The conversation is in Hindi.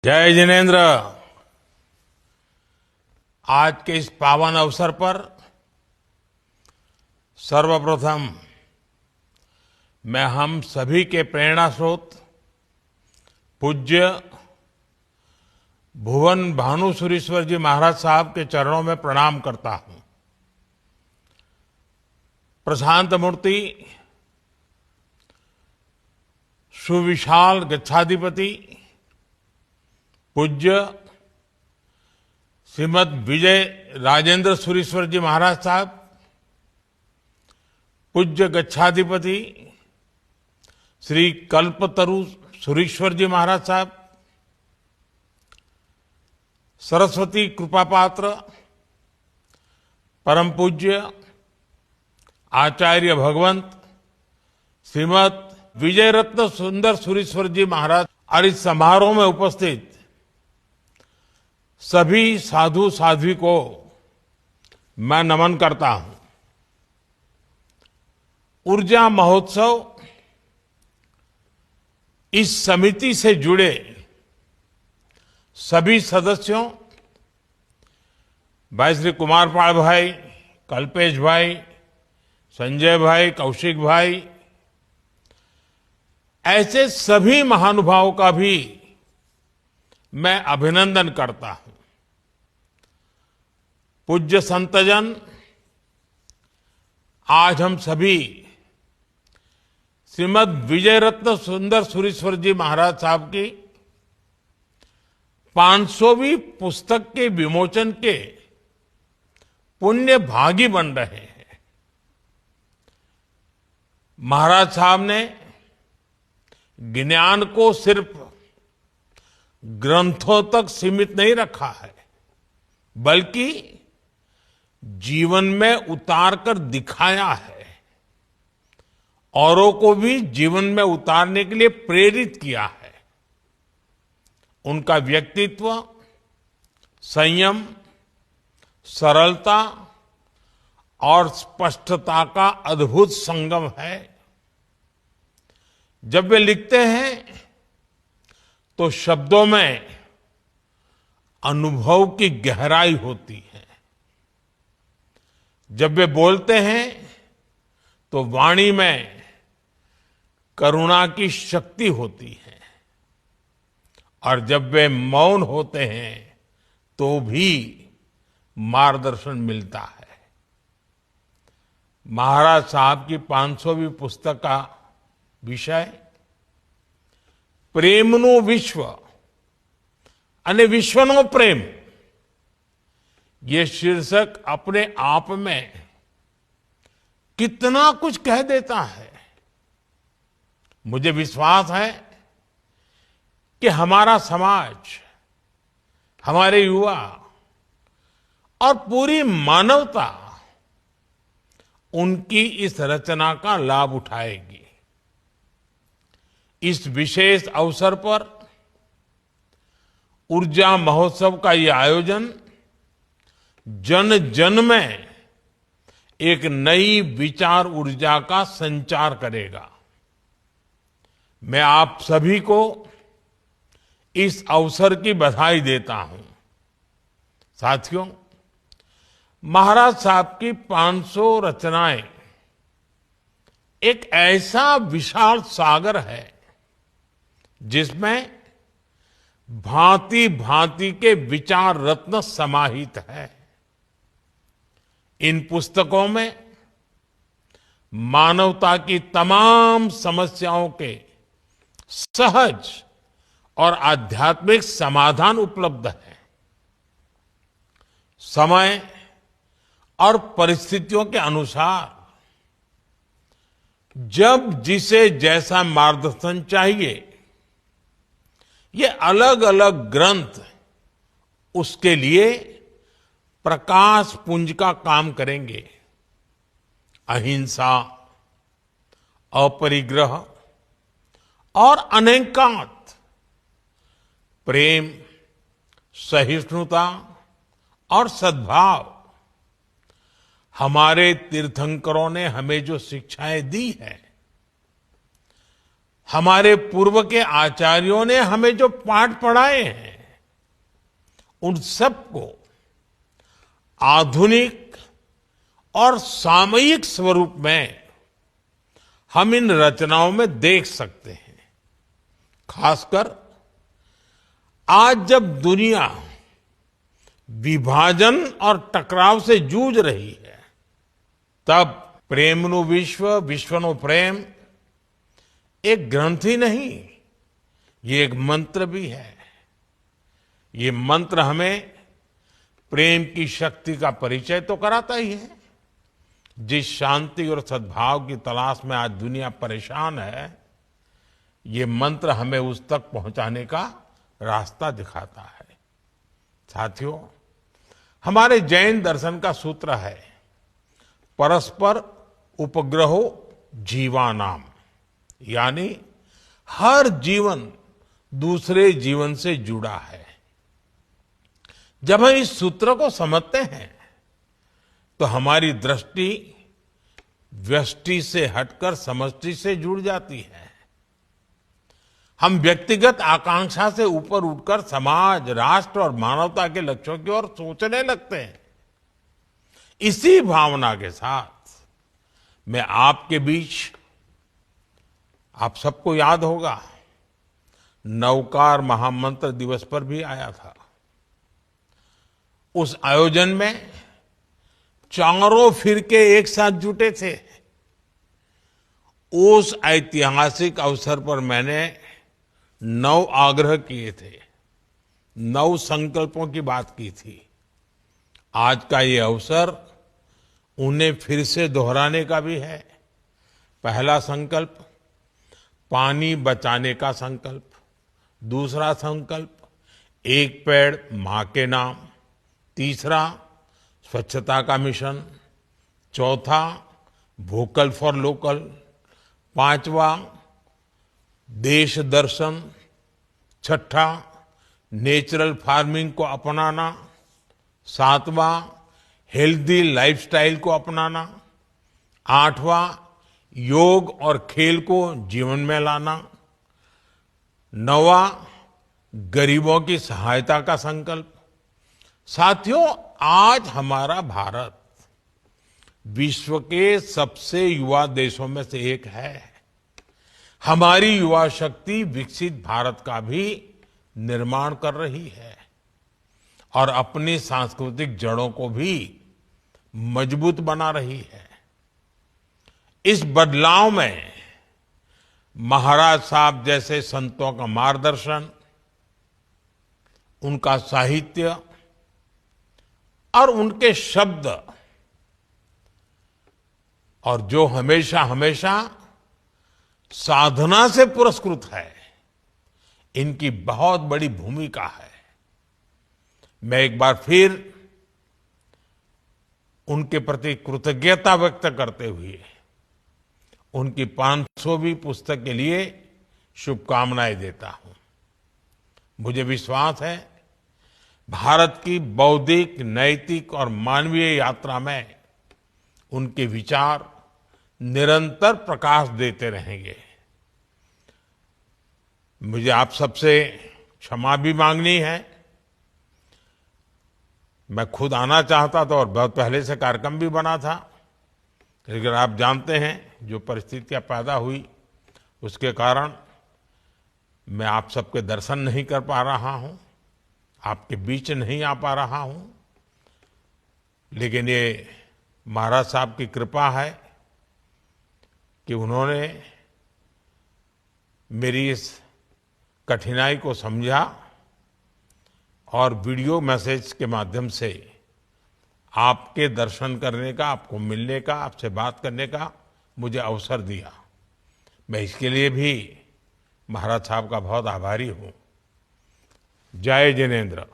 जय जिनेन्द्र। आज के इस पावन अवसर पर सर्वप्रथम मैं हम सभी के प्रेरणा स्रोत पूज्य भुवन भानुसुरीश्वर जी महाराज साहब के चरणों में प्रणाम करता हूं। प्रशांत मूर्ति सुविशाल गच्छाधिपति पूज्य श्रीमद विजय राजेंद्र सुरीश्वर जी महाराज साहब, पूज्य गच्छाधिपति श्री कल्पतरु सुरीश्वर जी महाराज साहब, सरस्वती कृपापात्र परम पूज्य आचार्य भगवंत श्रीमद विजय रत्न सुंदर सुरीश्वर जी महाराज और इस समारोह में उपस्थित सभी साधु साध्वी को मैं नमन करता हूं। ऊर्जा महोत्सव इस समिति से जुड़े सभी सदस्यों, भाई श्री कुमार पाल भाई, कल्पेश भाई, संजय भाई, कौशिक भाई, ऐसे सभी महानुभावों का भी मैं अभिनंदन करता हूं। पूज्य संतजन, आज हम सभी श्रीमद विजय रत्न सुंदर सुरीश्वर जी महाराज साहब की 500वीं पुस्तक के विमोचन के पुण्य भागी बन रहे हैं। महाराज साहब ने ज्ञान को सिर्फ ग्रंथों तक सीमित नहीं रखा है, बल्कि जीवन में उतार कर दिखाया है, औरों को भी जीवन में उतारने के लिए प्रेरित किया है। उनका व्यक्तित्व संयम, सरलता और स्पष्टता का अद्भुत संगम है। जब वे लिखते हैं तो शब्दों में अनुभव की गहराई होती है। जब वे बोलते हैं तो वाणी में करुणा की शक्ति होती है, और जब वे मौन होते हैं तो भी मार्गदर्शन मिलता है। महाराज साहब की 500वीं पुस्तक का विषय प्रेमनु विश्व અને વિશ્વનો પ્રેમ, ये शीर्षक अपने आप में कितना कुछ कह देता है। मुझे विश्वास है कि हमारा समाज, हमारे युवा और पूरी मानवता उनकी इस रचना का लाभ उठाएगी। इस विशेष अवसर पर ऊर्जा महोत्सव का ये आयोजन जन जन में एक नई विचार ऊर्जा का संचार करेगा। मैं आप सभी को इस अवसर की बधाई देता हूं। साथियों, महाराज साहब की 500 रचनाएं एक ऐसा विशाल सागर है जिसमें भांति भांति के विचार रत्न समाहित है। इन पुस्तकों में मानवता की तमाम समस्याओं के सहज और आध्यात्मिक समाधान उपलब्ध है। समय और परिस्थितियों के अनुसार जब जिसे जैसा मार्गदर्शन चाहिए, ये अलग अलग ग्रंथ उसके लिए प्रकाश पुंज का काम करेंगे। अहिंसा, अपरिग्रह और अनेकांत, प्रेम, सहिष्णुता और सद्भाव, हमारे तीर्थंकरों ने हमें जो शिक्षाएं दी है, हमारे पूर्व के आचार्यों ने हमें जो पाठ पढ़ाए हैं, उन सबको आधुनिक और सामयिक स्वरूप में हम इन रचनाओं में देख सकते हैं। खासकर आज जब दुनिया विभाजन और टकराव से जूझ रही है, तब प्रेमनु विश्व विश्वनु प्रेम एक ग्रंथ ही नहीं, ये एक मंत्र भी है। ये मंत्र हमें प्रेम की शक्ति का परिचय तो कराता ही है। जिस शांति और सद्भाव की तलाश में आज दुनिया परेशान है, ये मंत्र हमें उस तक पहुंचाने का रास्ता दिखाता है। साथियों, हमारे जैन दर्शन का सूत्र है परस्पर उपग्रहो जीवानाम, यानी हर जीवन दूसरे जीवन से जुड़ा है। जब हम इस सूत्र को समझते हैं तो हमारी दृष्टि व्यष्टि से हटकर समष्टि से जुड़ जाती है। हम व्यक्तिगत आकांक्षा से ऊपर उठकर समाज, राष्ट्र और मानवता के लक्ष्यों की ओर सोचने लगते हैं। इसी भावना के साथ मैं आपके बीच, आप सबको याद होगा, नवकार महामंत्र दिवस पर भी आया था। उस आयोजन में चारों फिरके एक साथ जुटे थे। उस ऐतिहासिक अवसर पर मैंने 9 आग्रह किए थे, 9 संकल्पों की बात की थी। आज का ये अवसर उन्हें फिर से दोहराने का भी है। पहला संकल्प, पानी बचाने का संकल्प। दूसरा संकल्प, एक पेड़ मां के नाम। तीसरा, स्वच्छता का मिशन। चौथा, वोकल फॉर लोकल। पांचवा, देश दर्शन। छठा, नेचुरल फार्मिंग को अपनाना। सातवां, हेल्दी लाइफस्टाइल को अपनाना। आठवां, योग और खेल को जीवन में लाना। नौवां, गरीबों की सहायता का संकल्प। साथियों, आज हमारा भारत विश्व के सबसे युवा देशों में से एक है। हमारी युवा शक्ति विकसित भारत का भी निर्माण कर रही है और अपनी सांस्कृतिक जड़ों को भी मजबूत बना रही है। इस बदलाव में महाराज साहब जैसे संतों का मार्गदर्शन, उनका साहित्य और उनके शब्द, और जो हमेशा हमेशा साधना से पुरस्कृत है, इनकी बहुत बड़ी भूमिका है। मैं एक बार फिर उनके प्रति कृतज्ञता व्यक्त करते हुए उनकी 500वीं पुस्तक के लिए शुभकामनाएं देता हूं। मुझे विश्वास है भारत की बौद्धिक, नैतिक और मानवीय यात्रा में उनके विचार निरंतर प्रकाश देते रहेंगे। मुझे आप सबसे क्षमा भी मांगनी है। मैं खुद आना चाहता था और बहुत पहले से कार्यक्रम भी बना था, लेकिन आप जानते हैं जो परिस्थितियां पैदा हुई उसके कारण मैं आप सबके दर्शन नहीं कर पा रहा हूं, आपके बीच नहीं आ पा रहा हूं। लेकिन ये महाराज साहब की कृपा है कि उन्होंने मेरी इस कठिनाई को समझा और वीडियो मैसेज के माध्यम से आपके दर्शन करने का, आपको मिलने का, आपसे बात करने का मुझे अवसर दिया। मैं इसके लिए भी महाराज साहब का बहुत आभारी हूं। जय जिनेन्द्र।